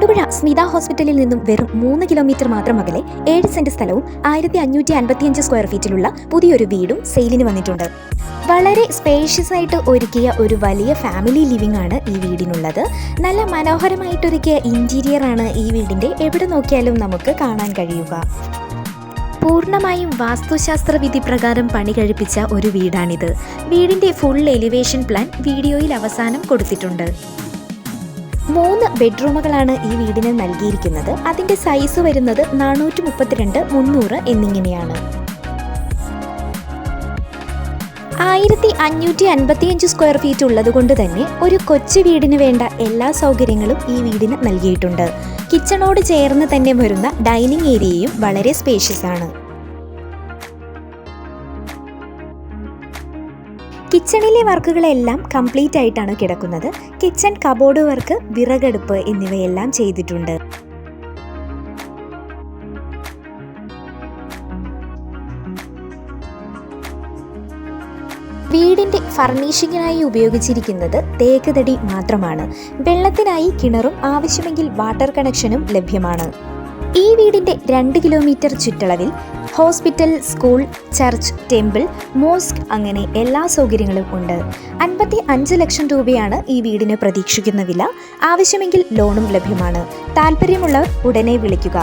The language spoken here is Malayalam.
തൊടുപുഴ സ്മിത ഹോസ്പിറ്റലിൽ നിന്നും വെറും 3 കിലോമീറ്റർ മാത്രം അകലെ 7 സെന്റ് സ്ഥലവും 1555 സ്ക്വയർ ഫീറ്റിലുള്ള പുതിയൊരു വീടും സെയിലിന് വന്നിട്ടുണ്ട്. വളരെ സ്പേഷ്യസ് ആയിട്ട് ഒരുക്കിയ ഒരു വലിയ ഫാമിലി ലിവിംഗ് ആണ് ഈ വീടിനുള്ളത്. നല്ല മനോഹരമായിട്ടൊരുക്കിയ ഇന്റീരിയർ ആണ് ഈ വീടിൻ്റെ എവിടെ നോക്കിയാലും നമുക്ക് കാണാൻ കഴിയുക. പൂർണ്ണമായും വാസ്തുശാസ്ത്ര വിധി പ്രകാരം പണി കഴിപ്പിച്ച ഒരു വീടാണിത്. വീടിൻ്റെ ഫുൾ എലിവേഷൻ പ്ലാൻ വീഡിയോയിൽ അവസാനം കൊടുത്തിട്ടുണ്ട്. 3 ബെഡ്റൂമുകളാണ് ഈ വീടിന് നൽകിയിരിക്കുന്നത്. അതിൻ്റെ സൈസ് വരുന്നത് 432, 300 എന്നിങ്ങനെയാണ്. 1555 സ്ക്വയർ ഫീറ്റ് ഉള്ളതുകൊണ്ട് തന്നെ ഒരു കൊച്ചു വീടിന് വേണ്ട എല്ലാ സൗകര്യങ്ങളും ഈ വീടിന് നൽകിയിട്ടുണ്ട്. കിച്ചണോട് ചേർന്ന് തന്നെ വരുന്ന ഡൈനിങ് ഏരിയയും വളരെ സ്പേഷ്യസ് ആണ്. കിച്ചണിലെ വർക്കുകളെല്ലാം കംപ്ലീറ്റ് ആയിട്ടാണ് കിടക്കുന്നത്. കിച്ചൺ കബോർഡ് വർക്ക്, വിറകടുപ്പ് എന്നിവയെല്ലാം ചെയ്തിട്ടുണ്ട്. വീടിൻ്റെ ഫർണിഷിങ്ങിനായി ഉപയോഗിച്ചിരിക്കുന്നത് തേക്ക് തടി മാത്രമാണ്. വെള്ളത്തിനായി കിണറും ആവശ്യമെങ്കിൽ വാട്ടർ കണക്ഷനും ലഭ്യമാണ്. ഈ വീടിൻ്റെ 2 കിലോമീറ്റർ ചുറ്റളവിൽ hospital, school, church, temple, mosque അങ്ങനെ എല്ലാ സൗകര്യങ്ങളും ഉണ്ട്. 55 ലക്ഷം രൂപയാണ് ഈ വീടിന് പ്രതീക്ഷിക്കുന്ന വില. ആവശ്യമെങ്കിൽ ലോണും ലഭ്യമാണ്. താല്പര്യമുള്ളവർ ഉടനെ വിളിക്കുക.